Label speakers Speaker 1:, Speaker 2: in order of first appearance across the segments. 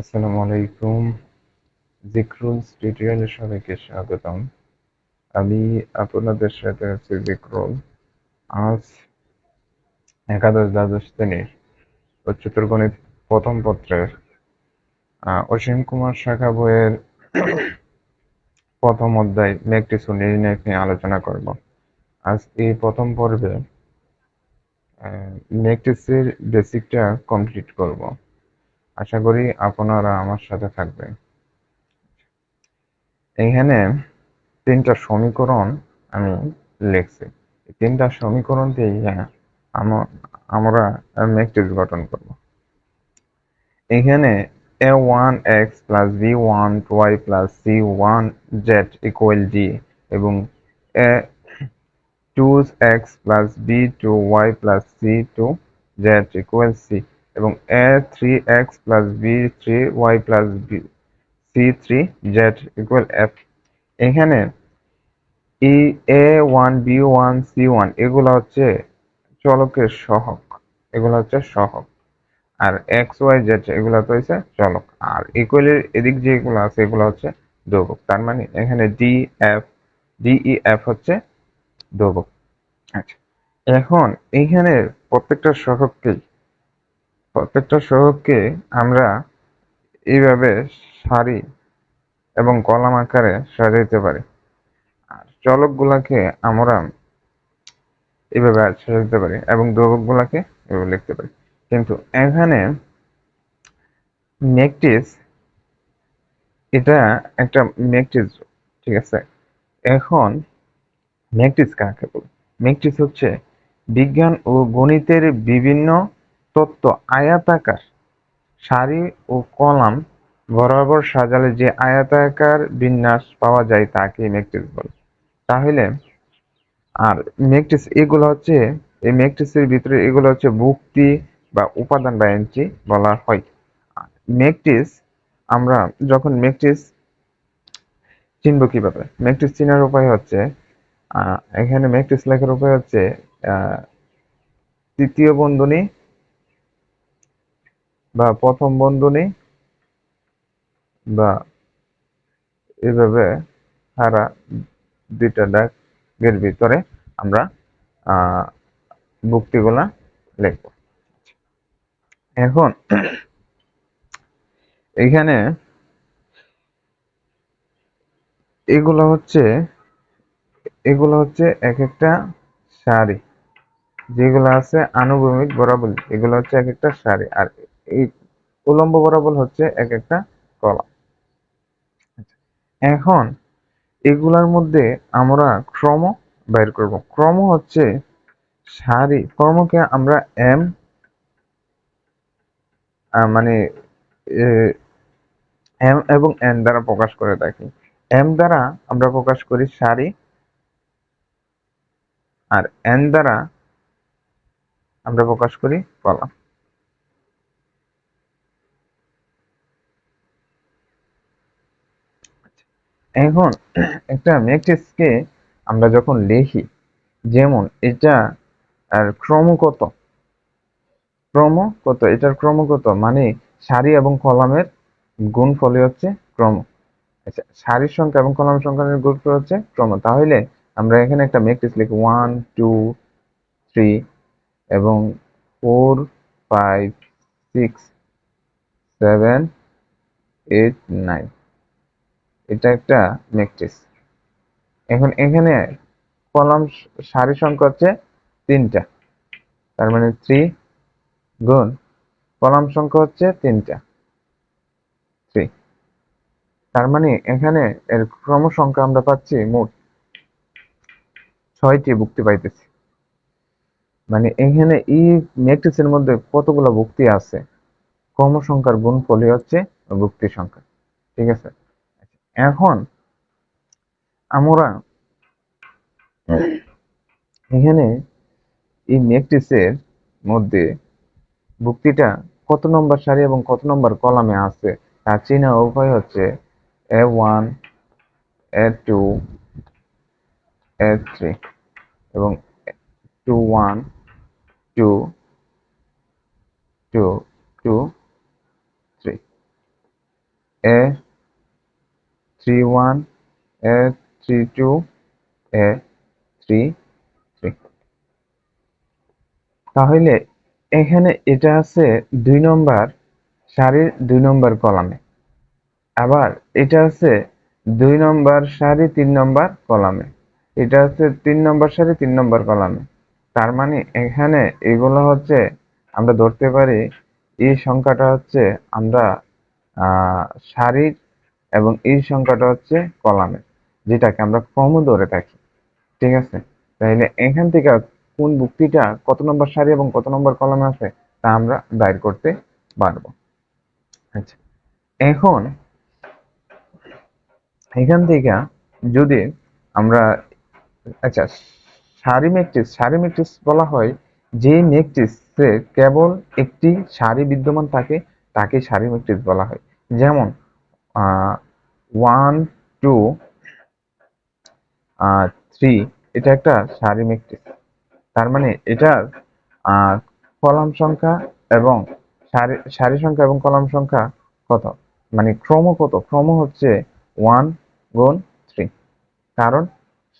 Speaker 1: আসসালামু আলাইকুম। জিক্রুলস টিউটোরিয়ালে সবাইকে স্বাগতম। আমি আপনাদের সাথে আছি জিক্রুল। আজ একাদশ দ্বাদশ শ্রেণীর উচ্চতর গণিত প্রথম পত্রের অসীম কুমার শাখা বইয়ের প্রথম অধ্যায় ম্যাট্রিক্স ও নির্ণায়ক নিয়ে আলোচনা করব। আজ এই প্রথম পর্বে ম্যাট্রিক্সের বেসিকটা কমপ্লিট করব। আশা করি আপনারা আমার সাথে থাকবেন। এখানে তিনটা সমীকরণ আমি লিখছি। এই তিনটা সমীকরণ দিয়ে আমরা ম্যাট্রিক্স গঠন করব। এখানে a1x plus b1y plus c1z equal d এবং a2x plus b2y plus c2z equal c এবং a3x plus b3y plus c3z equal f। এখানে এই a1 b1 c1 এগুলো হচ্ছে চলকের সহগ, এগুলো হচ্ছে সহগ। আর এক্স ওয়াই জেড এগুলো তো হচ্ছে চলক। আর ইকুয়ালের এদিক যেগুলো আছে এগুলো হচ্ছে ধ্রুবক। তার মানে এখানে ডি ই এফ হচ্ছে ধ্রুবক। আচ্ছা, এখন এইখানে প্রত্যেকটা সহগকে আমরা এইভাবে সারি এবং কলাম আকারে সাজাইতে পারি। আর চলকগুলাকে আমরা এভাবে সাজাতে পারি এবং ধ্রুবকগুলাকে এভাবে লিখতে পারি। কিন্তু এখানে ম্যাট্রিক্স, এটা একটা ম্যাট্রিক্স, ঠিক আছে? এখন ম্যাট্রিক্স কাকে বলে? ম্যাট্রিক্স হচ্ছে বিজ্ঞান ও গণিতের বিভিন্ন তত্ত্ব আয়তাকার সারি ও কলাম বরাবর সাজালে যে আয়তাকার বিন্যাস পাওয়া যায় তাকে ম্যাট্রিক্স বলে। তাহলে আর ম্যাট্রিক্স এগুলো হচ্ছে, এই ম্যাট্রিক্সের ভিতরে এগুলো হচ্ছে ভুক্তি বা উপাদান বা এন্ট্রি বলা হয়। ম্যাট্রিক্স আমরা যখন ম্যাট্রিক্স চিনব কিভাবে? ম্যাট্রিক্স চেনার উপায় হচ্ছে এখানে ম্যাট্রিক্স লেখার উপায় হচ্ছে তৃতীয় বন্ধনী বা প্রথম বন্ধনী বা এভাবে সারা দুইটা দাগের ভিতরে আমরা ভুক্তিগুলা লিখব। এখন এখানে এগুলো হচ্ছে এক একটা সারি, যেগুলো আছে আনুভূমিক বরাবর, এগুলো হচ্ছে এক একটা সারি। আর এই উলম্ব বরাবর হচ্ছে এক একটা কলাম। এখন এগুলার মধ্যে আমরা ক্রম বের করব। ক্রম হচ্ছে সারি, ক্রমকে আমরা এম মানে এম এবং এন দ্বারা প্রকাশ করে থাকি। এম দ্বারা আমরা প্রকাশ করি সারি, আর এন দ্বারা আমরা প্রকাশ করি কলাম। এখন একটা ম্যাট্রিক্সকে আমরা যখন লিখি, যেমন এটা আর এটার ক্রম কত মানে সারি এবং কলামের গুণফলই হচ্ছে ক্রম। আচ্ছা, সারির সংখ্যা এবং কলাম সংখ্যার গুণফল হচ্ছে ক্রম। তাহলে আমরা এখানে একটা ম্যাট্রিক্স লিখি 1 2 3 এবং 4 5 6 7 8 9, এটা একটা ম্যাট্রিক্স। এখন এখানে কলাম সারির সংখ্যা হচ্ছে 3টা, তার মানে 3 গুণ কলাম সংখ্যা হচ্ছে 3টা 3, তার মানে এখানে এর ক্রম সংখ্যা আমরা পাচ্ছি মোট 6টি ভুক্তি পাইতেছি। মানে এখানে এই ম্যাট্রিক্সের মধ্যে কতগুলো ভুক্তি আছে, ক্রম সংখ্যার গুণফলই হচ্ছে ভুক্তি সংখ্যা, ঠিক আছে? এখন আমরা এখানে এই ম্যাট্রিক্সের মধ্যে ভুক্তিটা কত নম্বর সারি এবং কত নম্বর কলামে আছে তা চেনার উপায় হচ্ছে A1 A2 A3 এবং 2 1 2 2 2 3। A31 A32 A33। তাহলে এখানে এটা আছে 2 নম্বর সারির 2 নম্বর কলামে, আবার এটা আছে 2 নম্বর সারি 3 নম্বর কলামে, এটা আছে 3 নম্বর সারি 3 নম্বর কলামে। তার মানে এখানে এগুলো হচ্ছে আমরা ধরতে পারি এই সংখ্যাটা হচ্ছে আমরা সারির এবং এই সংখ্যাটা হচ্ছে কলামের, যেটাকে আমরা ক্রম ধরে থাকি। ঠিক আছে, তাহলে এখান থেকে কোন যুক্তিটা কত নম্বর সারি এবং কত নম্বর কলামে আছে তা আমরা বাইর করতে পারবো। আচ্ছা, এখন এখান থেকে যদি আমরা আচ্ছা সারি ম্যাট্রিক্স বলা হয় যে ম্যাট্রিক্সে কেবল একটি সারি বিদ্যমান থাকে তাকে সারি ম্যাট্রিক্স বলা হয়। যেমন 1 2 3 এটা একটা সারি ম্যাট্রিক্স। তার মানে এটার কলাম সংখ্যা এবং সারি সংখ্যা এবং কলাম সংখ্যা কত, মানে ক্রম কত, ক্রম হচ্ছে 1 গুণ 3, কারণ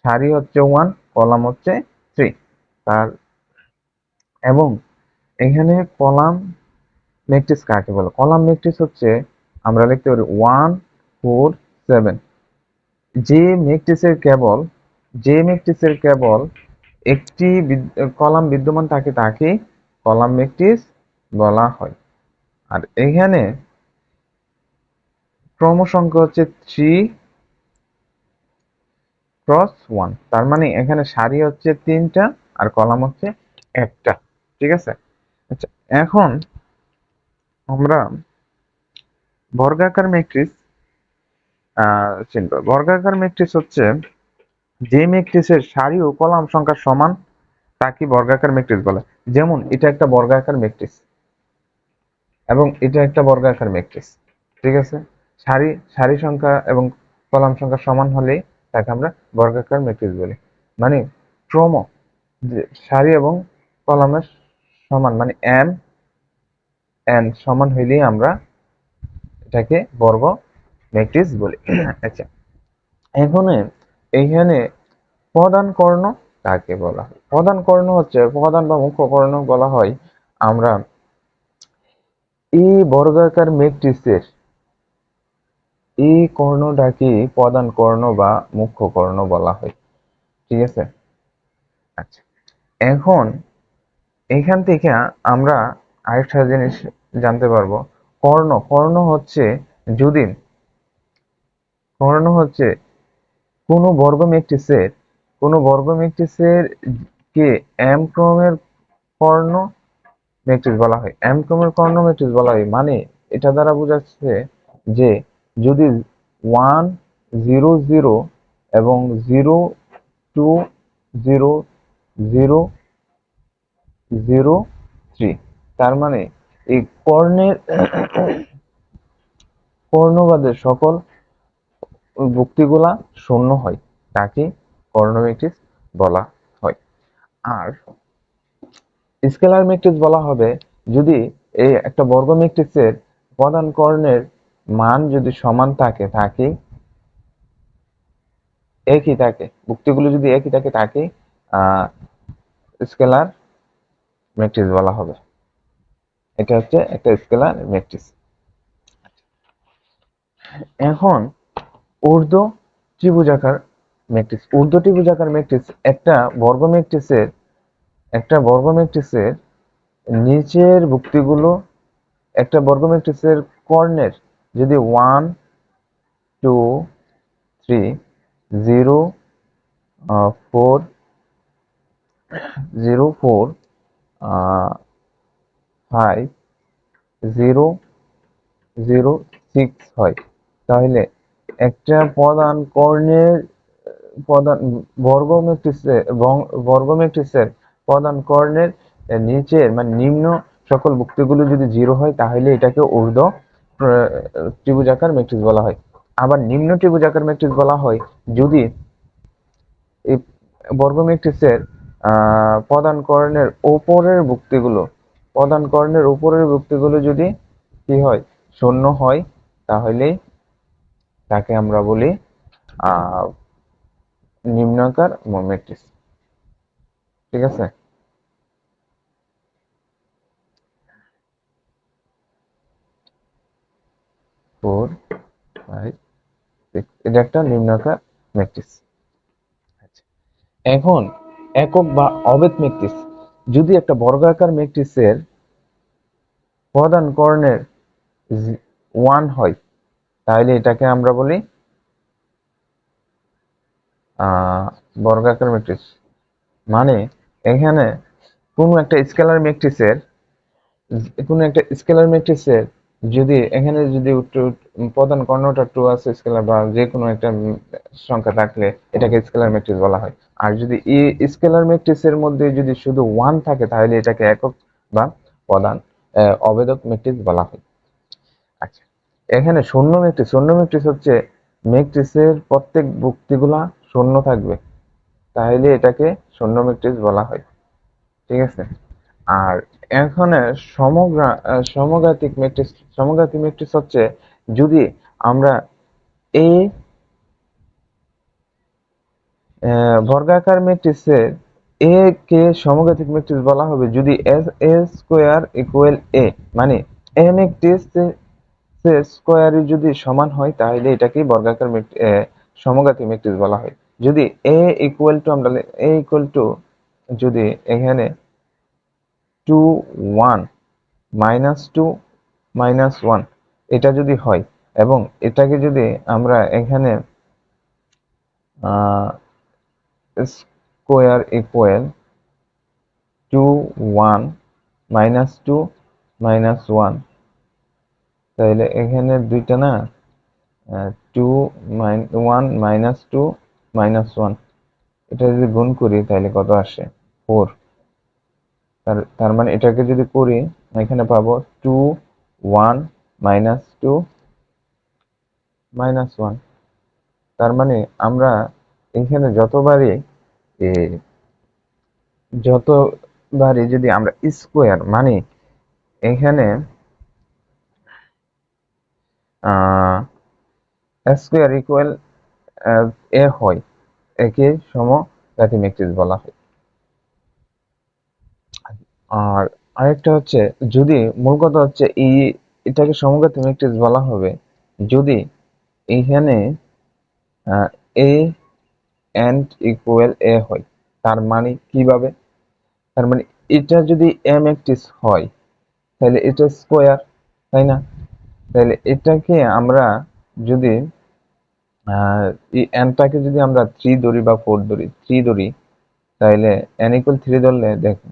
Speaker 1: সারি হচ্ছে 1 কলাম হচ্ছে 3। তার এবং এখানে কলাম ম্যাট্রিক্স কাকে বলে? কলাম ম্যাট্রিক্স হচ্ছে আমরা লিখতে পারি 1 4 7। যে ম্যাট্রিক্সের কেবল একটি কলাম বিদ্যমান থাকে তাকে কলাম ম্যাট্রিক্স বলা হয়। আর এখানে ক্রম সংখ্যা হচ্ছে 3 ক্রস 1, তার মানে এখানে সারি হচ্ছে 3টা আর কলাম হচ্ছে 1টা। ঠিক আছে, আচ্ছা এখন আমরা বর্গাকার ম্যাট্রিক্স চিনব। বর্গাকার ম্যাট্রিক্স হচ্ছে যে ম্যাট্রিক্সের সারি ও কলাম সংখ্যা সমান তাকে বর্গাকার ম্যাট্রিক্স বলে। যেমন এটা একটা বর্গাকার ম্যাট্রিক্স এবং এটা একটা বর্গাকার ম্যাট্রিক্স। ঠিক আছে, সারি সংখ্যা এবং কলাম সংখ্যা সমান হলে তাকে আমরা বর্গাকার ম্যাট্রিক্স বলি। মানে ক্রম যে সারি এবং কলামের সমান, মানে এম এন সমান হইলেই আমরা এটাকে বর্গ ম্যাট্রিক্স বলি। আচ্ছা, এইখানে প্রধান কর্ণ কাকে বলা হয়? প্রধান কর্ণ হচ্ছে, প্রধান বা মুখ্য কর্ণ বলা হয় আমরা এই বর্গাকার ম্যাট্রিক্সের এই কর্ণটাকে প্রধান কর্ণ বা মুখ্য কর্ণ বলা হয়। ঠিক আছে, আচ্ছা এখন এখান থেকে আমরা আরেকটা জিনিস জানতে পারবো। কর্ণ হচ্ছে যদি কোনো বর্গ ম্যাট্রিক্সের কে এম ক্রমের কর্ণ ম্যাট্রিক্স বলা হয়। এম ক্রমের কর্ণ ম্যাট্রিক্স বলা হয় মানে এটা দ্বারা বোঝাচ্ছে যে যদি 1 0 0 এবং 0 2 0 0 0 3, তার মানে এই কর্ণবাদের সকল যুক্তিগুলা শূন্য হয়, তাকে কর্ণ ম্যাট্রিক্স বলা হয়। আর স্কেলার ম্যাট্রিক্স বলা হবে যদি এই একটা বর্গ ম্যাট্রিক্সের প্রধান কর্ণের মান যদি সমান থাকে, একই থাকে, যুক্তিগুলো যদি একই থাকে তাকে স্কেলার ম্যাট্রিক্স বলা হবে। এটা হচ্ছে একটা স্কেলার ম্যাট্রিক্স। এখন ঊর্ধ্ব ত্রিভুজাকার ম্যাট্রিক্স একটা বর্গ ম্যাট্রিক্সের নিচের যুক্তিগুলো একটা বর্গ ম্যাট্রিক্সের কর্ণের যদি 1 2 3 0 4 0 4 5 0 0 6 হয়, তাহলে একটা বর্গ ম্যাট্রিক্সের প্রধান কর্ণের নিচের মানে নিম্ন সকল যুক্তিগুলো যদি 0 হয় তাহলে এটাকে ঊর্ধ্ব ত্রিভুজাকার ম্যাট্রিক্স বলা হয়। আবার নিম্ন ত্রিভুজাকার ম্যাট্রিক্স বলা হয় যদি এই বর্গ ম্যাট্রিক্সের প্রধান কর্ণের উপরের যুক্তিগুলো যদি কি হয়, শূন্য হয়, তাহলেই তাকে আমরা বলি নিম্নাকার ম্যাট্রিক্স। ঠিক আছে, 4 5 6 এটা একটা নিম্নাকার ম্যাট্রিক্স। আচ্ছা, এখন একক বা অবেদ ম্যাট্রিক্স, যদি একটা বর্গাকার ম্যাট্রিক্সের প্রধান কর্ণের 1 হয় তাহলে এটাকে আমরা বলি বর্গাকার ম্যাট্রিক্স। মানে এখানে কোনো একটা স্কেলার ম্যাট্রিক্সের যদি এখানে যদি প্রধান কর্ণটা 2 আছে স্কেলার বা যে কোনো একটা সংখ্যা থাকলে এটাকে স্কেলার ম্যাট্রিক্স বলা হয়। আর যদি এই স্কেলার ম্যাট্রিক্সের মধ্যে যদি শুধু 1 থাকে তাহলে এটাকে একক বা প্রধান অবেদক ম্যাট্রিক্স বলা হয়। আচ্ছা, এখানে শূন্য ম্যাট্রিক্স হচ্ছে ম্যাট্রিক্সের প্রত্যেক যুক্তিগুলা শূন্য থাকবে, তাহলে এটাকে শূন্য ম্যাট্রিক্স বলা হয়। ঠিক আছে, আর এখানে সমঘাতী ম্যাট্রিক্স হচ্ছে যদি আমরা এই বর্গাকার ম্যাট্রিক্সে এ কে সমঘাতিক ম্যাট্রিক্স বলা হবে যদি এ স্কোয়ার ইকুয়াল এ, মানে এ ম্যাট্রিক্সের স্কোয়ার যদি সমান হয় তাহলে এটাকে বর্গাকার সমঘাতী ম্যাট্রিক্স বলা হয়। যদি এ ইকুয়াল টু যদি এখানে 2 1 -2 -1 এটা যদি হয় এবং এটাকে যদি আমরা এখানে স্কোয়ার ইকুয়াল 2 1 -2 -1, তাহলে এখানে দুইটা না 2 1 -2 -1, এটা যদি গুণ করি তাহলে কত আসে 4। তার মানে এটাকে যদি করি এখানে পাবো 2 1 -2 -1। তার মানে আমরা এখানে যতবারই যদি আমরা স্কোয়ার মানে এখানে স্কোয়ার ইকুয়াল এ হয়, একে সমঘাতী ম্যাট্রিক্স বলা হয়। আর আরেকটা হচ্ছে যদি মূল কথা হচ্ছে এটাকে সমঘাতী ম্যাট্রিক্স বলা হবে যদি এইখানে এ এন্ড ইকুয়াল এ হয়। তার মানে কিভাবে, তার মানে এটা যদি এ ম্যাট্রিক্স হয় তাহলে এটা স্কোয়ার, তাই না? তাহলে এটাকে আমরা যদি এই এনটাকে যদি আমরা 3 ধরি বা 4 ধরি, 3 ধরি, তাহলে n ইকুয়াল 3 ধরলে দেখো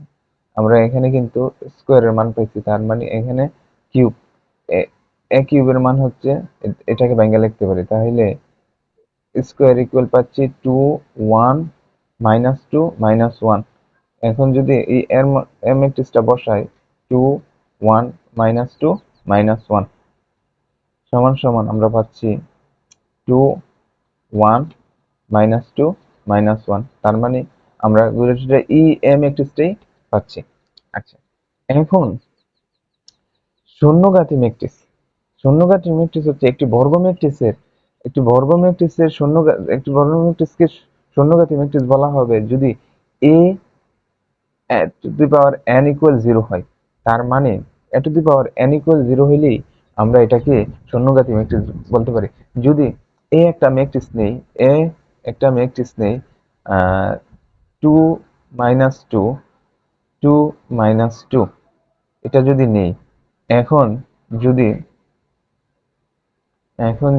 Speaker 1: আমরা এখানে কিন্তু স্কোয়ারের মান পেয়েছি। তার মানে এখানে কিউব, এ কিউবের মান হচ্ছে এটাকে ভেঙে লিখতে পারি, তাহলে স্কোয়ার ইকুয়াল পাচ্ছি 2 1 -2 -1। এখন যদি এই এর ম্যাট্রিক্সটা বসাই 2 1 -2 -1 সমান সমান আমরা পাচ্ছি 2 1 -2 -1। তার মানে আমরা ই এ ম্যাট্রিক্সটাই পাচ্ছি। আচ্ছা, এখন শূন্যঘাতী ম্যাট্রিক্স। শূন্যঘাতী ম্যাট্রিক্স হচ্ছে একটি বর্গ ম্যাট্রিক্সকে শূন্যঘাতী ম্যাট্রিক্স বলা হবে যদি A to the power n equal 0 হয়। তার মানে A to the power n equal 0 হইলেই আমরা এটাকে শূন্যঘাতী ম্যাট্রিক্স বলতে পারি। যদি এ একটা ম্যাট্রিক্স নেই, এ একটা ম্যাট্রিক্স নেই 2 -2 2 -2 এটা যদি নেই, এখন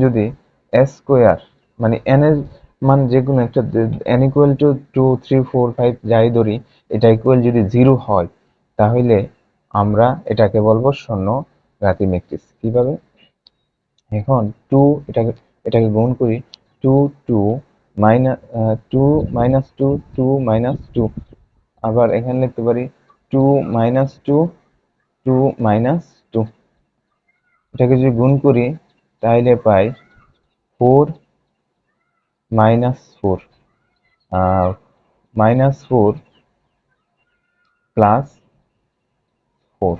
Speaker 1: যদি স্কোয়ার মানে n এর মান যে কোনো একটা n ইকুয়াল টু 2 3 4 5 যাই ধরি, এটা ইকুয়াল যদি 0 হয় তাহলে আমরা এটাকে বলবো শূন্যঘাতী ম্যাট্রিক্স। কিভাবে, এখন 2 এটাকে গুণ করি 2 2 2 -2 2 -2, আবার এখানে লিখতে পারি 2 -2 2 -2, এটাকে যদি গুণ করি তাহলে পাই 4 -4 -4 প্লাস 4,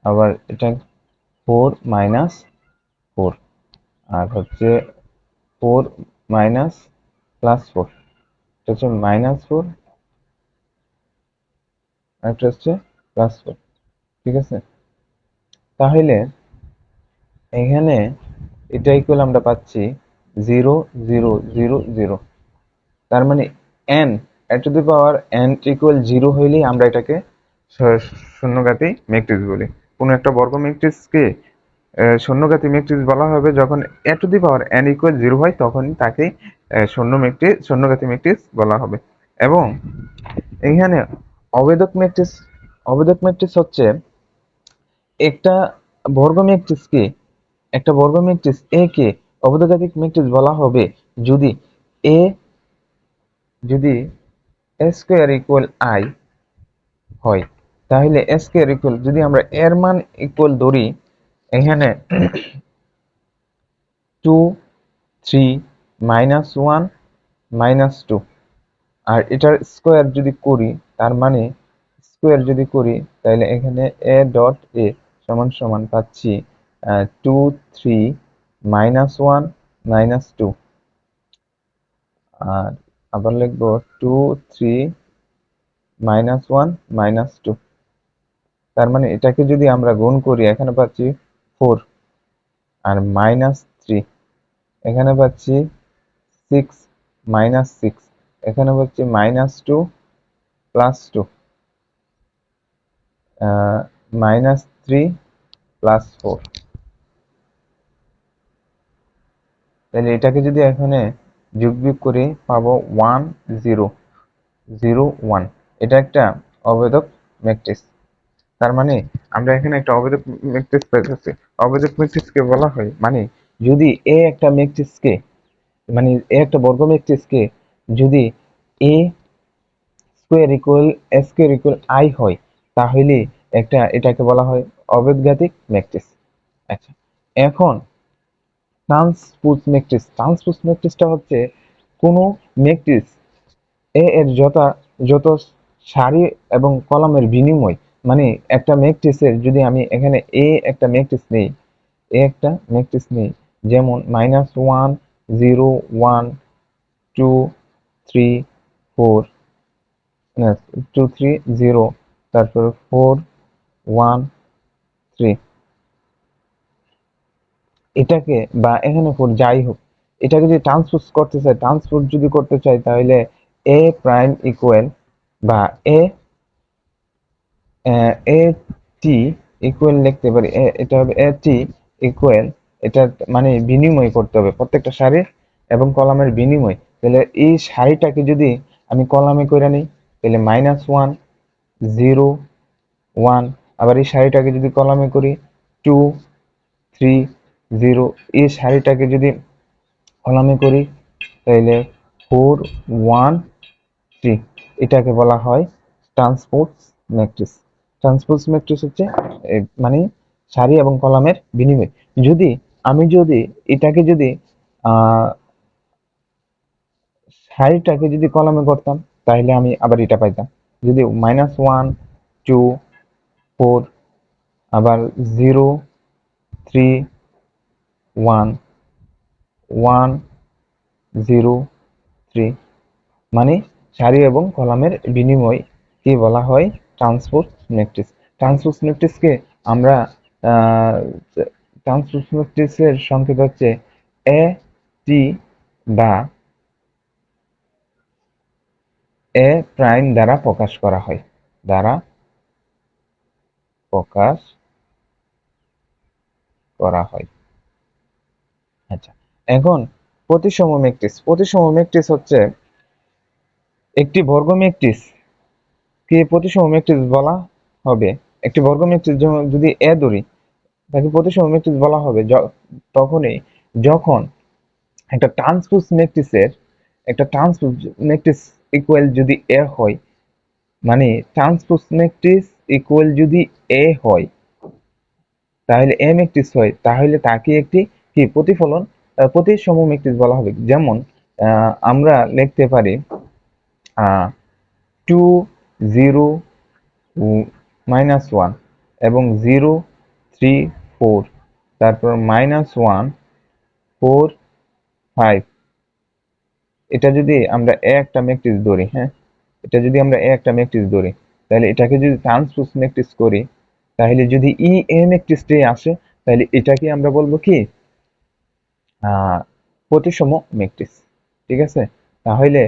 Speaker 1: আবার এটা 4 -4 আর হচ্ছে 4 মাইনাস প্লাস 4, এটা হচ্ছে -4 আর এটা হচ্ছে +4। ঠিক আছে, তাহলে এখানে এটা ইকুয়াল আমরা পাচ্ছি 0 0 0 0। তার মানে n two the power n equal 0 হইলেই আমরা এটাকে শূন্যঘাতী ম্যাট্রিক্স বলি। কোনো একটা বর্গ ম্যাট্রিক্সকে শূন্যঘাতী ম্যাট্রিক্স বলা হবে যখন a two the power n equal 0 হয়, তখন তাকে শূন্যঘাতী ম্যাট্রিক্স বলা হবে। এবং এখানে অবেদক ম্যাট্রিক্স হচ্ছে একটা বর্গ ম্যাট্রিক্সকে এ কে অবেদকাধিক ম্যাট্রিক্স বলা হবে যদি এ স্কয়ার ইকুয়াল i হয়। তাহলে স্কয়ার ইকুয়াল, যদি আমরা এর মান ইকুয়াল ধরি এখানে 2 3 -1 -2, আর এটার স্কয়ার যদি করি, তার মানে স্কয়ার যদি করি তাহলে এখানে a ডট a সমান সমান পাচ্ছি 2 3 -1 -2, আর আবার লিখবো 2 3 -1 -2। তার মানে এটাকে যদি আমরা গুণ করি এখানে পাচ্ছি 4, আর -3 এখানে পাচ্ছি 6 -6, এখানে পাচ্ছি -2 +2, -3 +4। তাহলে এটাকে যদি এখানে যোগ করে পাবো 1 0 0 1। এটা একটা অবেদক ম্যাট্রিক্স। তার মানে আমরা এখানে একটা অবেদক ম্যাট্রিক্স পেয়েছি। অবেদক ম্যাট্রিক্সকে বলা হয় মানে যদি এ একটা বর্গ ম্যাট্রিক্সকে যদি এ স্কয়ার ইকুয়াল i হয়, তাহলে এটাকে বলা হয় অবেদঘাতিক ম্যাট্রিক্স। আচ্ছা, এখন ট্রান্সপোজ ম্যাট্রিক্সটা হচ্ছে কোনো ম্যাট্রিক্স এ এর যত সারি এবং কলামের বিনিময়, মানে একটা ম্যাট্রিক্সের যদি আমি এখানে একটা ম্যাট্রিক্স নেই, যেমন -1 0 1 2 3 4, 2 3 0, তারপর 4 1 3, এটাকে বা এখানে 4 যাই হোক, এটাকে যদি ট্রান্সপোজ যদি করতে চাই তাহলে এ প্রাইম ইকুয়াল বা এ টি ইকুয়াল লিখতে পারি। এটা হবে এ টি ইকুয়াল, এটা মানে বিনিময় করতে হবে প্রত্যেকটা সারি এবং কলামের বিনিময়। তাহলে এই সারিটাকে যদি আমি কলামে করে নিই তাহলে -1 0 1, আবার এই সারিটাকে যদি কলামে করি 2 3 0, এই সারিটাকে যদি কলামে করি তাহলে 4 1 3। এটাকে বলা হয় ট্রান্সপোজ ম্যাট্রিক্স। ট্রান্সপোজ ম্যাট্রিক্স হচ্ছে মানে সারি এবং কলামের বিনিময়। আমি যদি এটাকে যদি সারিটাকে যদি কলামে করতাম তাহলে আমি আবার এটা পাইতাম, যদি -1 2 4, আবার 0 3 1 1 0 3, মানে সারি এবং কলামের বিনিময় কি বলা হয় ট্রান্সপোজ ম্যাট্রিক্স। ট্রান্সপোজ ম্যাট্রিক্সকে আমরা ট্রান্সপোজ ম্যাট্রিক্সের সংকেত হচ্ছে এ টি বা এ প্রাইম দ্বারা প্রকাশ করা হয়। আচ্ছা, এখন প্রতিসম ম্যাট্রিক্স হচ্ছে একটি বর্গ ম্যাট্রিক্স কে প্রতিসম ম্যাট্রিক্স বলা হবে। একটি বর্গ ম্যাট্রিক্স যদি এ ধরি তাকে প্রতিসম ম্যাট্রিক্স বলা হবে তখনই যখন একটা ট্রান্সপোজ ম্যাট্রিক্স ইকুয়াল যদি এ হয়, মানে ট্রান্সপোজ ম্যাট্রিক্স ইকুয়াল যদি এ হয় তাহলে এ ম্যাট্রিক্স হয়, তাহলে তাকে একটি কি প্রতিসম ম্যাট্রিক্স বলা হবে। যেমন আমরা লিখতে পারি 2 0 -1 এবং 0 3 4, তারপর -1 4 5 এটা যদি আমরা এ একটা ম্যাট্রিক্স ধরি, হ্যাঁ, এটা যদি আমরা এ একটা ম্যাট্রিক্স ধরি, তাহলে এটাকে যদি ট্রান্সপোজ ম্যাট্রিক্স করি, তাহলে যদি ই এ ম্যাট্রিক্সটাই আসে, তাহলে এটাকে আমরা বলবো কি প্রতিসম ম্যাট্রিক্স। ঠিক আছে, তাহলে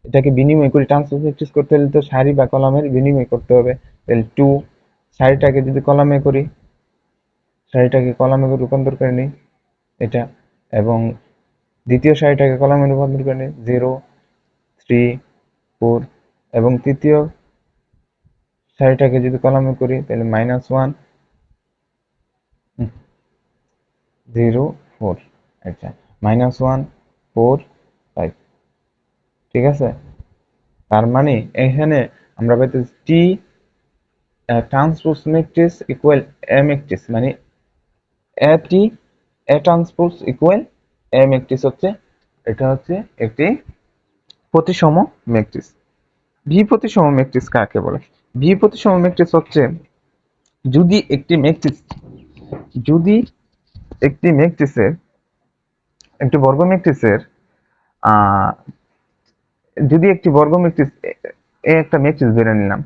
Speaker 1: এটাকে বিনিময় করে ট্রান্সপোজ ম্যাট্রিক্স করতে হলে তো সারি বা কলামের বিনিময় করতে হবে। তাহলে টু, সারিটাকে যদি কলামে করি, সারিটাকে কলামে রূপান্তর করে নিই এটা, এবং দ্বিতীয় সারিটাকে কলামে রূপান্তর করে নিই 0 3 4, এবং তৃতীয় সারিটাকে যদি কলামে করি তাহলে -1 0 4। আচ্ছা, -1 4 5। ঠিক আছে, তার মানে এখানে আমরা পাইতেছি T transpose matrix equal A matrix, মানে A T A transpose equal A matrix হচ্ছে, এটা হচ্ছে একটি প্রতিসম ম্যাট্রিক্স। ভি প্রতিসম ম্যাট্রিক্স কাকে বলে? ভি প্রতিসম ম্যাট্রিক্স হচ্ছে যদি একটি ম্যাট্রিক্স, যদি একটি ম্যাট্রিক্সের, একটি বর্গ ম্যাট্রিক্সের যদি একটি বর্গ ম্যাট্রিক্স এ একটা ম্যাট্রিক্স ধরে নিলাম,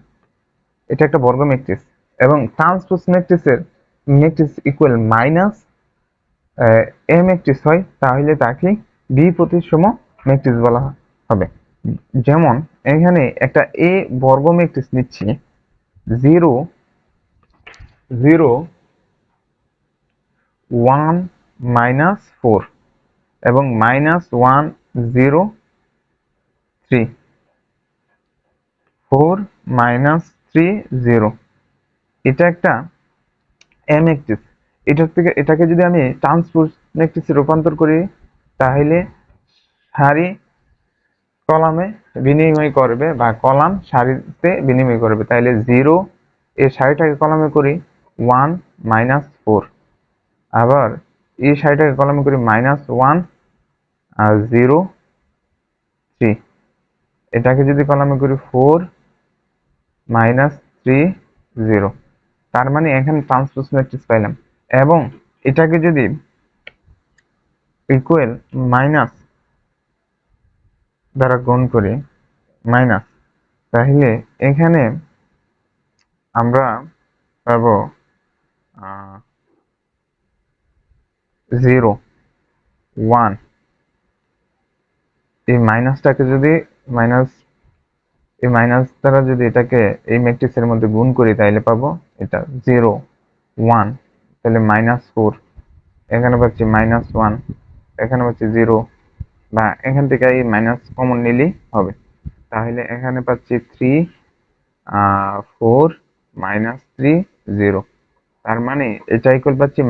Speaker 1: এটা একটা বর্গ ম্যাট্রিক্স, এবং ট্রান্সপোজ ম্যাট্রিক্সের ম্যাট্রিক্স ইকুয়াল মাইনাস এ ম্যাট্রিক্স হয়, তাহলে তাকে বি প্রতিসম ম্যাট্রিক্স বলা হবে। যেমন এখানে একটা এ বর্গ ম্যাট্রিক্স নিচ্ছি 0 0 1 -4 এবং -1 0 3 4 -3 0, এটা একটা এ ম্যাট্রিক্স। এটার থেকে এটাকে যদি আমি ট্রান্সপোজ ম্যাট্রিক্সে রূপান্তর করি, তাহলে সারি কলামে বিনিময় করবে বা কলাম সারিতে বিনিময় করবে। তাহলে 0 এই সারিটাকে কলামে করি 1 -4, আবার এই সারিটাকে কলামে করি -1 0 3, এটাকে যদি কলামে করি 4 -3 0। তার মানে এখানে ট্রান্সপোজ ম্যাট্রিক্স পাইলাম, এবং এটাকে যদি ইকুয়াল মাইনাস দ্বারা গুণ করি, মাইনাস, তাহলে এখানে আমরা পাবো 0 1, এই মাইনাসটাকে যদি মাইনাস, এই মাইনাস দ্বারা যদি এটাকে এই ম্যাট্রিক্সের মধ্যে গুণ করি, তাহলে পাবো এটা 0 1, তাহলে -4, এখানে পাচ্ছি -1, এখানে পাচ্ছি 0, বা এখান থেকে এই মাইনাস কমন নিলেই হবে। তাহলে এখানে পাচ্ছি 3 4 -3 0। তার মানে এটা ইকুয়াল পাচ্ছি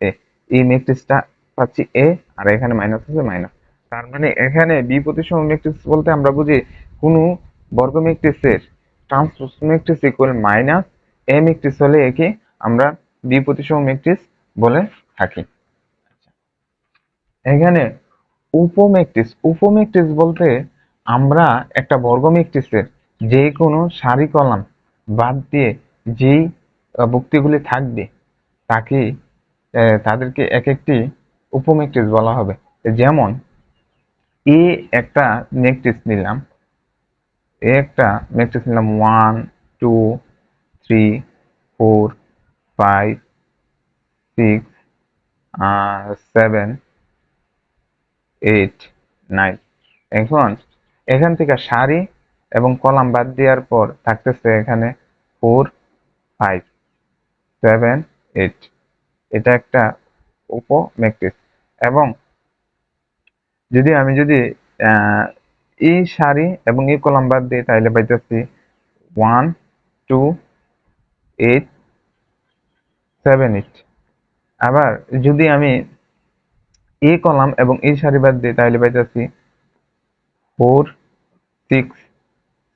Speaker 1: -a, এই ম্যাট্রিক্সটা পাচ্ছি a, আর এখানে মাইনাস আছে মাইনাস। তার মানে এখানে বি প্রতিসম ম্যাট্রিক্স বলতে আমরা বুঝি কোনো বর্গ ম্যাট্রিক্সের ট্রান্সপোজ ম্যাট্রিক্স ইকুয়াল মাইনাস এ ম্যাট্রিক্স হলে একে আমরা বি প্রতিসম ম্যাট্রিক্স বলে থাকি। এখানে উপম্যাট্রিক্স, উপম্যাট্রিক্স বলতে আমরা একটা বর্গ ম্যাট্রিক্সের যে কোনো সারি কলাম বাদ দিয়ে যেই ভুক্তিগুলি থাকবে তাকে তাদেরকে এক একটি উপম্যাট্রিক্স বলা হবে। যেমন এ একটা ম্যাট্রিক্স নিলাম, এ একটা ম্যাট্রিক্স নিলাম 1 2 3 4 5 6 7 8 9। এখন এখান থেকে সারি এবং কলাম বাদ দেওয়ার পর থাকতেছে এখানে 4 5 7 8, এটা একটা উপ ম্যাট্রিক্স। এবং যদি এই সারি এবং এই কলাম বাদ দিই, তাহলে পাইতেছি 1 2 8 7 8। আবার যদি আমি এই কলাম এবং এই সারি বাদ দিই, তাহলে পাইতেছি 4 6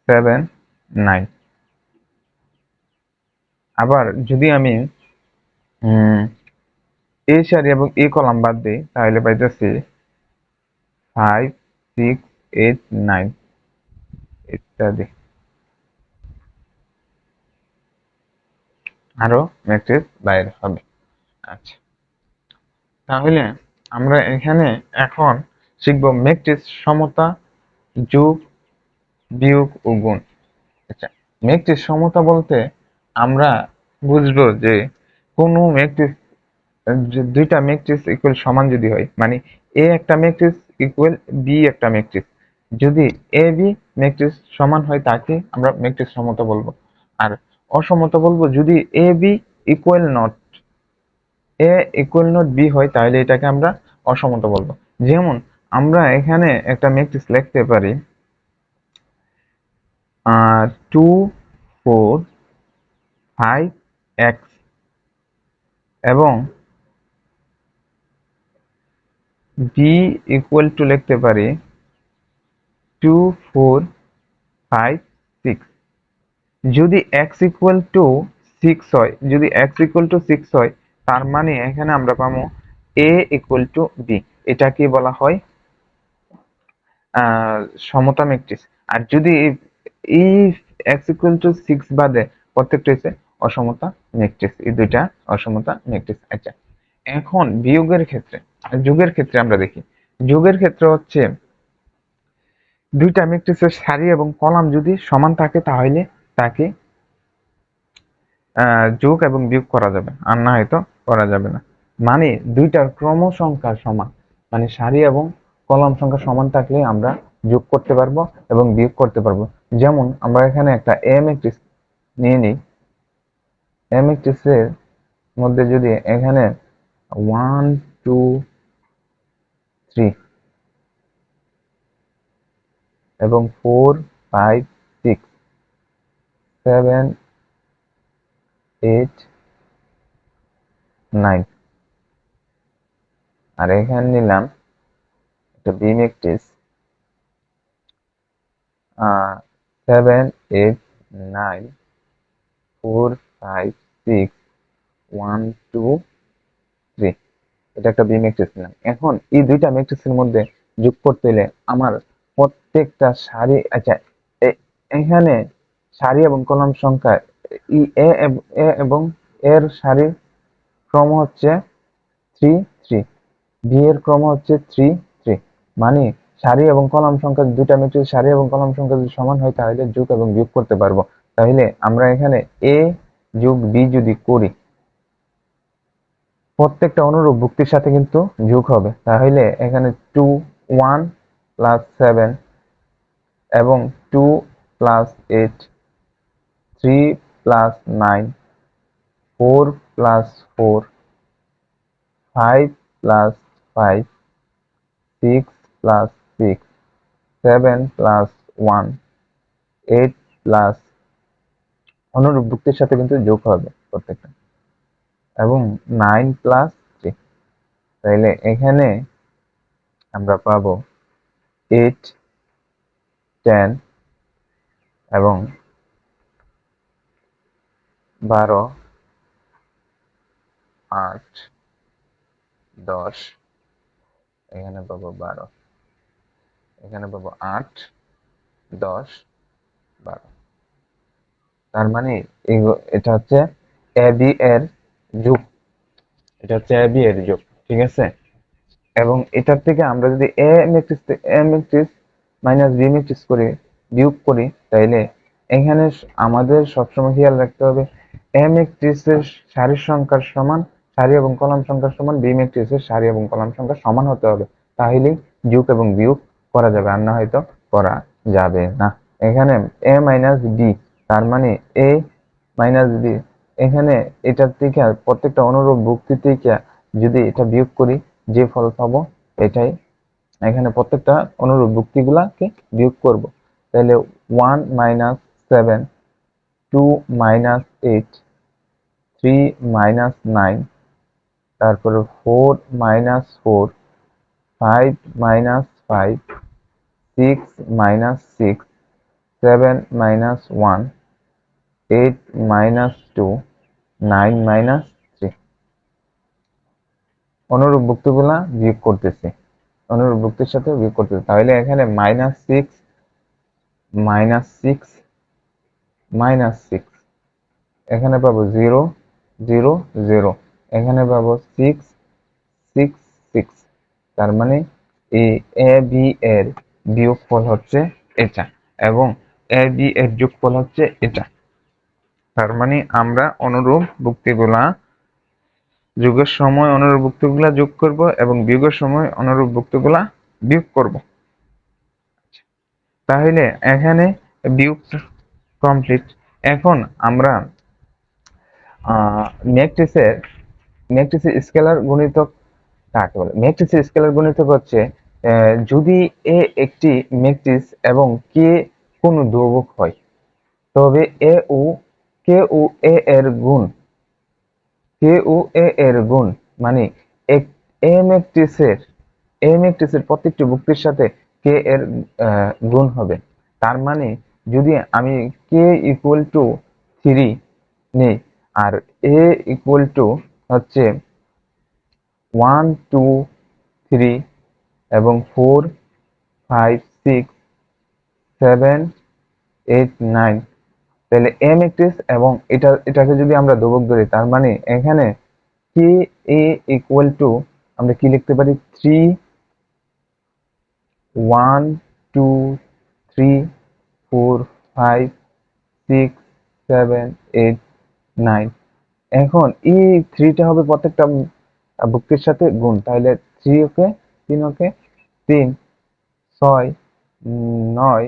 Speaker 1: 7 9। আবার যদি আমি এই সারি এবং এই কলাম বাদ দিই, তাহলে পাইতেছি 5 6 8 9 ইত্যাদি। আরো ম্যাট্রিক্স বাইর হবে। আচ্ছা, তাহলে আমরা এখানে এখন শিখব ম্যাট্রিক্স সমতা যোগ, বিয়োগ ও গুণ। আচ্ছা, ম্যাট্রিক্স সমতা বলতে আমরা বুঝবো যে কোনো ম্যাট্রিক্স, দুইটা ম্যাট্রিক্স ইকুয়াল সমান যদি হয়, মানে এ একটা ম্যাট্রিক্স ইকুয়াল বি একটা ম্যাট্রিক্স, যদি এ বি ম্যাট্রিক্স সমান হয় তাকে আমরা ম্যাট্রিক্স সমতা বলবো। আর অসমতা বলবো যদি A B equal not A equal not B হয়, তাহলে এটাকে আমরা অসমতা বলবো। যেমন আমরা এখানে একটা ম্যাট্রিক্স লিখতে পারি 2 4 5 x, এবং বি ইকুয়াল টু লিখতে পারি 2 4 5 6। যদি x ইকুয়াল টু 6 হয়, যদি x ইকুয়াল টু 6 হয়, তার মানে এখানে আমরা পাবো a ইকুয়াল টু b। এটাকে বলা হয় সমতা ম্যাট্রিক্স। আর যদি এই x ইকুয়াল টু 6 বাদে প্রত্যেকটা হচ্ছে অসমতা ম্যাট্রিক্স, এই দুইটা অসমতা ম্যাট্রিক্স। আচ্ছা, এখন বিয়োগের ক্ষেত্রে আর যোগের ক্ষেত্রে আমরা দেখি। যোগের ক্ষেত্রে হচ্ছে দুইটা ম্যাট্রিক্সের সারি এবং কলাম যদি সমান থাকে তাহলে তাকে যোগ এবং বিয়োগ করা যাবে, আর না হয়তো করা যাবে না। মানে দুইটার ক্রম সংখ্যা সমান, মানে সারি এবং কলাম সংখ্যা সমান থাকলে আমরা যোগ করতে পারবো এবং বিয়োগ করতে পারবো। যেমন আমরা এখানে একটা এ ম্যাট্রিক্স নিয়ে নিই। এ ম্যাট্রিক্সের মধ্যে যদি এখানে 1 2 3 এবং 4 5 6 7 8 9, আর এখানে নিলাম একটা বি ম্যাট্রিক্স 7 8 9 4 5 6 1 2 3, এটা একটা বি ম্যাট্রিক্স নিলাম। এখন এই দুইটা ম্যাট্রিক্সের মধ্যে যোগ করতে হলে আমার প্রত্যেকটা সারি, আচ্ছা এখানে সারি এবং কলাম সংখ্যা এ এবং এর সারির ক্রম হচ্ছে 3 3, বি এর ক্রম হচ্ছে 3 3। মানে সারি এবং কলাম সংখ্যা, দুইটা ম্যাট্রিক্স সারি এবং কলাম সংখ্যা যদি সমান হয় তাহলে যোগ এবং বিয়োগ করতে পারবো। তাহলে আমরা এখানে এ যোগ বি যদি করি, প্রত্যেকটা অনুরূপ ভুক্তির সাথে কিন্তু যোগ হবে। তাহলে এখানে 2 1 প্লাস 7 এবং 2 plus 8 3 plus 9 4 plus 4 5 plus 5 6 plus 6 7 plus 1 8 plus, অনুরূপ ভুক্তির সাথে কিন্তু যোগ হবে প্রত্যেকটা, এবং 9 প্লাস 3। তাইলে এখানে আমরা পাবো 8 10 এবং 12 8 10, এখানে পাবো 12, এখানে পাবো 8 10 12। তার মানে এটা হচ্ছে এ বি এর যোগ, এটা হচ্ছে এ বি এর যোগ, ঠিক আছে। এবং এটার থেকে আমরা যদি এ ম্যাট্রিক্স মাইনাস বি ম্যাট্রিক্স করে বিয়োগ করি, তাইলে এখানে আমাদের সবসময় খেয়াল রাখতে হবে এ ম্যাট্রিক্সের সারির সংখ্যার সমান, সারি এবং কলাম সংখ্যার সমান বি ম্যাট্রিক্সের সারি এবং কলাম সংখ্যা সমান হতে হবে, তাহলেই যোগ এবং বিয়োগ করা যাবে, আর না হয়তো করা যাবে না। এখানে এ মাইনাস বি, তার মানে এ মাইনাস বি, এখানে এটার থেকে প্রত্যেকটা অনুরূপ ভুক্তি থেকে যদি এটা বিয়োগ করি যে ফল পাবো এটাই, এখানে প্রত্যেকটা অনুরূপ ভুক্তিগুলাকে বিয়োগ করব। তাহলে 1 মাইনাস 7 2 মাইনাস 8 3 মাইনাস 9, তারপরে 4 minus 4 5 minus 5 6 minus 6 7 minus 1 8 minus 2 9 minus 3। অনুরূপ ভুক্তিগুলা বিয়োগ করতেছি, অনুরূপ ভুক্তির সাথে বিয়োগ করতেছি। তাহলে এখানে মাইনাস 6 মাইনাস 6 মাইনাস 6, এখানে পাবো 0 0 0, এখানে পাবো 6 6 6। তার মানে এই এ বি এর বিয়োগফল হচ্ছে এটা, এবং এ বি এর যোগফল হচ্ছে এটা। তার মানে আমরা অনুরূপ যুক্তিগুলা যোগের সময় অনুরূপ যুক্তিগুলা যোগ করব এবং বিয়োগের সময় অনুরূপ যুক্তিগুলা বিয়োগ করব। তাহলে এখানে বিয়োগ কমপ্লিট। এখন আমরা ম্যাট্রিক্সের স্কেলার গুণিতক কাকে বলে? ম্যাট্রিক্সের স্কেলার গুণিতক হচ্ছে যদি এ একটি ম্যাট্রিক্স এবং কে কোনো ধ্রুবক হয়, তবে কে ও এ এর গুণ, মানে এ ম্যাট্রিক্সের প্রত্যেকটি যুক্তির সাথে কে এর গুণ হবে। তার মানে যদি আমি কে ইকুয়াল টু 3 নেই আর এ ইকুয়াল টু হচ্ছে 1 2 3 এবং 4 5 6 7 8 9, তাহলে এ ম্যাট্রিক্স এবং এটাকে যদি আমরা ধ্রুবক ধরি, তার মানে এখানে কে এ ইকুয়াল টু আমরা কি লিখতে পারি? 3 1 2 3 4 5 6 7 8 9। এখন এই 3টা হবে প্রত্যেকটা যুক্তির সাথে গুণ, তাহলে 3 ওকে 3 ওকে 3 6 9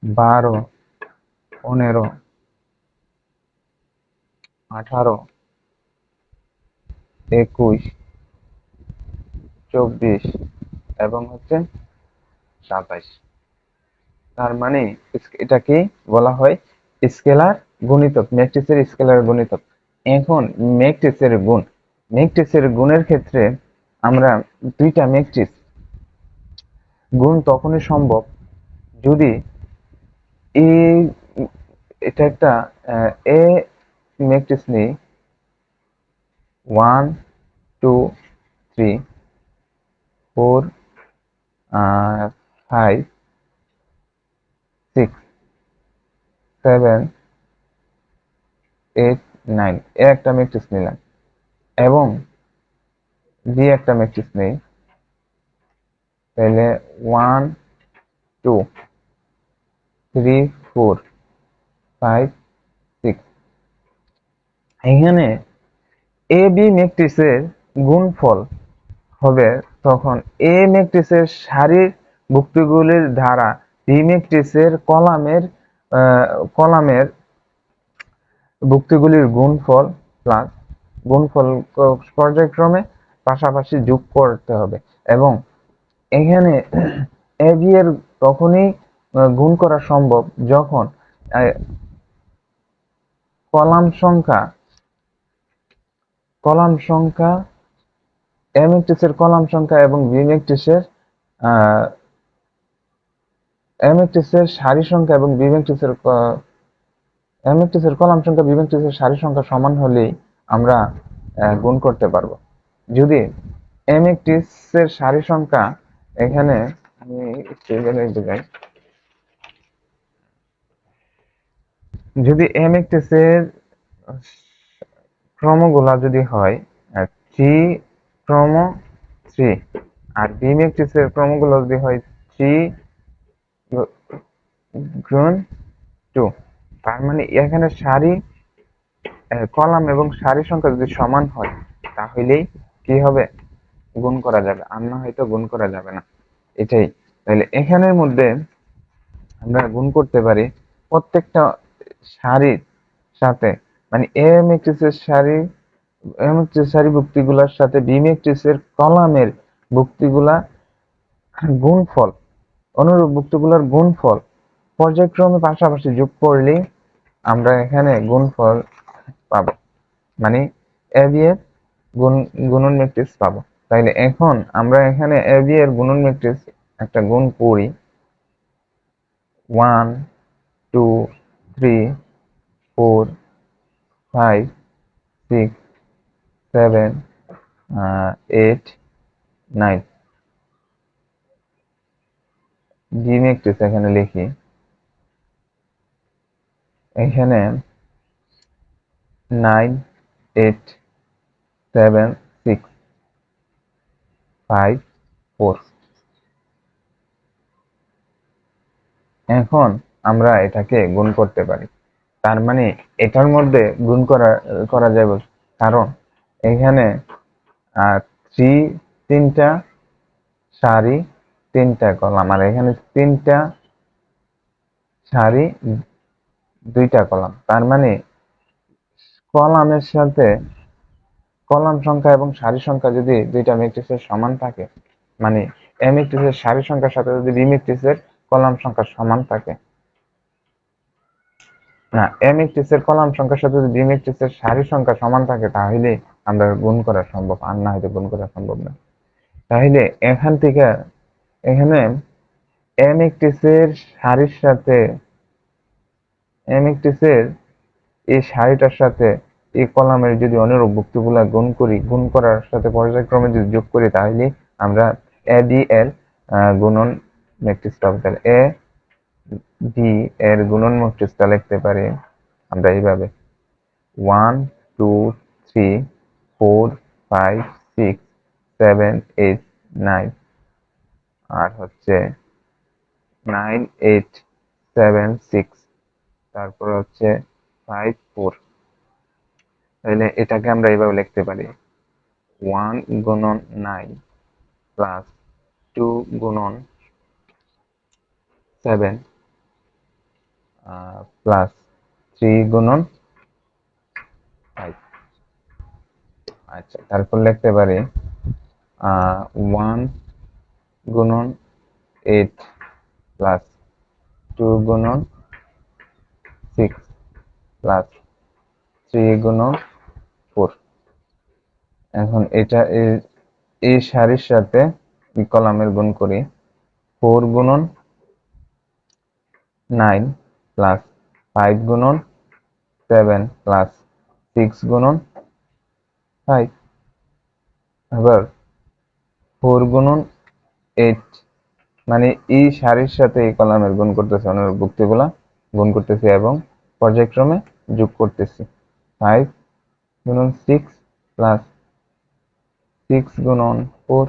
Speaker 1: 12 15 18 21 24 এবং হচ্ছে 27। তার মানে এটাকে বলা হয় স্কেলার গুণিতক, ম্যাট্রিক্সের স্কেলার গুণিতক। এখন ম্যাট্রিক্সের গুণের ক্ষেত্রে আমরা দুইটা ম্যাট্রিক্স গুণ তখনই সম্ভব যদি এটা একটা এ ম্যাট্রিক্স নেই 1 2 3 4 5 6 7 8 9, এ একটা ম্যাট্রিক্স নিলাম এবং বি একটা ম্যাট্রিক্স নেই, তাহলে 1 2 3 4 5 6। এখানে এ বি ম্যাট্রিক্সের গুণফল হবে তখন এ ম্যাট্রিক্সের সারির যুক্তিগুলির দ্বারা বি ম্যাট্রিক্সের কলামের যুক্তিগুলির গুণফল প্লাস গুণফল পর্যায়ক্রমে পাশাপাশি যোগ করতে হবে। এবং এখানে এ বি এর তখনই গুণ করা সম্ভব যখন কলাম সংখ্যা এ ম্যাট্রিক্সের কলাম সংখ্যা এবং বি ম্যাট্রিক্সের এ ম্যাট্রিক্সের সারি সংখ্যা এবং বি ম্যাট্রিক্সের কলাম সংখ্যা বি ম্যাট্রিক্সের সারি সংখ্যা সমান হলেই আমরা গুণ করতে পারবো। যদি এ ম্যাট্রিক্সের সারি সংখ্যা, এখানে আমি দেখাই, যদি এ ম্যাট্রিক্সের ক্রমগুলা যদি হয় 3 ক্রম 3 আর বি ম্যাট্রিক্সের ক্রমগুলো যদি হয় 3 গুণ 2, তার মানে এখানে সারি কলাম এবং সারি সংখ্যা যদি সমান হয় তাহলেই কি হবে? গুণ করা যাবে, আর না হয়তো গুণ করা যাবে না। এটাই, তাহলে এখানের মধ্যে আমরা গুণ করতে পারি প্রত্যেকটা সারির সাথে, মানে এ ম্যাট্রিক্সের সারি যুক্তিগুলোর সাথে বি ম্যাট্রিক্সের কলামের যুক্তিগুলা গুণফল, অনুরূপ যুক্তিগুলোর গুণফল পর্যায়ক্রমে পাশাপাশি যোগ করলে আমরা এখানে গুণফল পাবো, মানে এ বি এর গুণন ম্যাট্রিক্স পাবো। তাইলে এখন আমরা এখানে এ বি এর গুণন ম্যাট্রিক্স একটা গুণ করি 1 2 3 4 5 6 7 8 9। বি ম্যাট্রিক্স এখানে লিখি, এখানে 9 8 7 6 5 4। এখন আমরা এটাকে গুণ করতে পারি, তার মানে এটার মধ্যে গুণ করা করা যাবে, কারণ এখানে থ্রি তিনটা সারি তিনটা কলাম, আর এখানে তিনটা সারি দুইটা কলাম, তার মানে কলামের সাথে কলাম সংখ্যা এবং সারি সংখ্যা যদি দুইটা ম্যাট্রিক্সের সমান থাকে, মানে এ ম্যাট্রিক্সের সারি সংখ্যার সাথে যদি বি ম্যাট্রিক্সের কলাম সংখ্যা সমান থাকে, না এ ম্যাট্রিক্সের কলাম সংখ্যার সাথে যদি বি ম্যাট্রিক্সের সারি সংখ্যা সমান থাকে, তাহলে আমরা গুণ করা সম্ভব, আর না হয়তো গুণ করা সম্ভব না। তাহলে এখান থেকে এখানে এ ম্যাট্রিক্সের সারির সাথে এ ম্যাট্রিক্সের এই সারিটার সাথে এই কলামের যদি অনুরূপ যুক্তগুলা গুণ করি, গুণ করার সাথে পর্যায়ক্রমে যদি যোগ করি, তাহলে আমরা এ ডি এর গুণন ম্যাট্রিক্সটা হবে। তাহলে এ ডি এর গুণন ম্যাট্রিক্সটা লিখতে পারি আমরা এইভাবে: 1 2 3 4 5 6 7 8 9, আর হচ্ছে 9 8 7 6, তারপর হচ্ছে 5 4। তাহলে এটাকে আমরা এইভাবে লিখতে পারি: 1 গুণন 9 প্লাস 2 গুণন 7 প্লাস 3 গুণন 5। আচ্ছা, তারপর লিখতে পারি 1 গুণন 8 প্লাস 2 গুণন 6 প্লাস 3 গুণন 4। এখন এটা এই সারির সাথে এই কলামের গুণ করি: 4 গুণন 9 প্লাস 5 গুণন 7 প্লাস 6 গুণন 5। আবার 4 গুণন 8, মানে এই সারির সাথে এই কলামের গুণ করতেছি, অনুরূপ যুক্তিগুলা গুণ করতেছি এবং পর্যায়ক্রমে যোগ করতেছি। 5 গুণন 6 প্লাস 6 গুণন 4।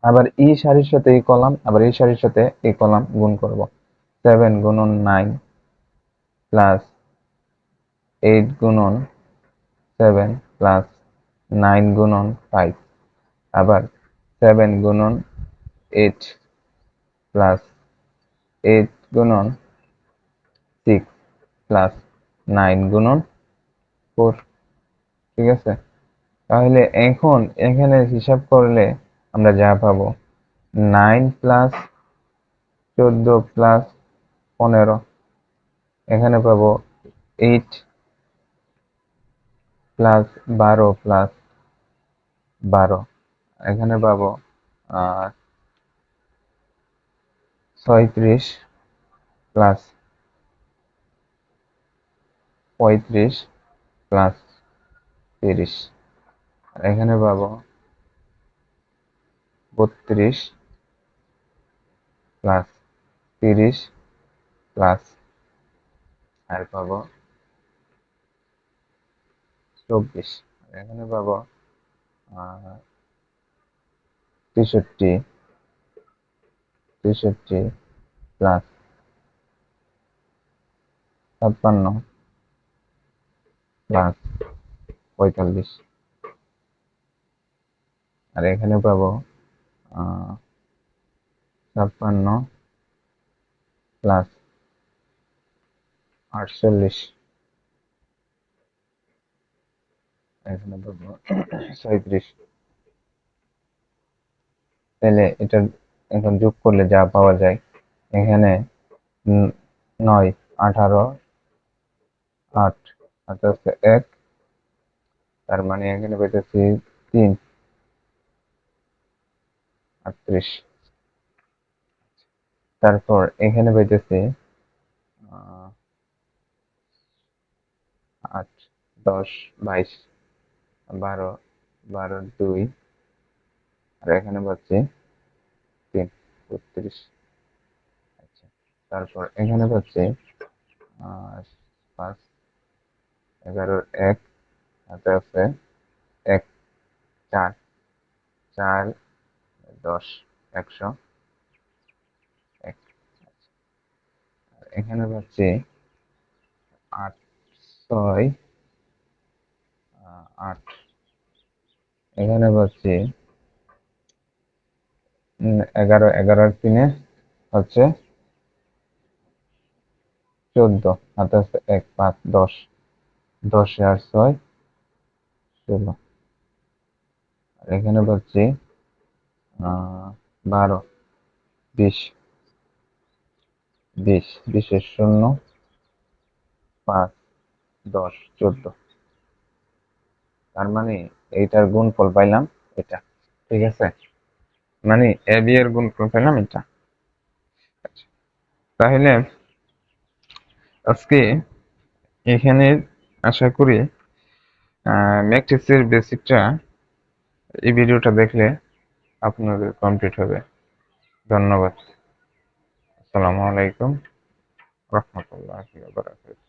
Speaker 1: আবার এই সারির সাথে এই কলাম, আবার এই সারির সাথে এই কলাম গুণ করব। 7 গুণন 9 প্লাস 8 গুণন 7 প্লাস 9 গুণন 5। আবার 7 গুণন 8 প্লাস 8 গুণন 6 প্লাস 9 গুণন 4। ঠিক আছে, তাহলে এখন এখানে হিসাব করলে আমরা যা পাবো 9 প্লাস 14 প্লাস 15, এখানে পাবো 8 প্লাস 12 প্লাস 12, এখানে পাবো 36 প্লাস 35 প্লাস 30, এখানে পাবো 32 প্লাস 30 প্লাস, আর পাবো 24, এখানে পাবো 63 প্লাস 56 প্লাস 45, আর এখানে পাবো 56 প্লাস 48, এখানে পাবো 37। তাহলে এটা এখন যোগ করলে যা পাওয়া যায়, এখানে 9 18 8 হচ্ছে 1, তার মানে এখানে পেতেছি 3 38। তারপর এখানে পেতেছি 8 10 22 12 12 2, আর এখানে পাচ্ছি 3 32। আচ্ছা, তারপর এখানে পাচ্ছি 5 11 1, হাতে আছে 1 4 4 10 100 1। এখানে পাচ্ছি 8 6 8, এখানে পাচ্ছি 11, 11 আর 3 হচ্ছে 14, হাতে আছে 1 5 10, 10 আর 6 16, আর এখানে পাচ্ছি 12 20, 20 20 এর 0 5 10 14, তার মানে এইটার গুণফল পাইলাম এটা। ঠিক আছে, মানে এ বি এর গুণফল পেলাম এটা। আচ্ছা, তাহলে আজকে এখানে আশা করি ম্যাট্রিক্সের বেসিকটা এই ভিডিওটা দেখলে আপনাদের কমপ্লিট হবে। ধন্যবাদ। আসসালামু আলাইকুম রহমতুল্লাহি ওয়া বারাকাতুহু।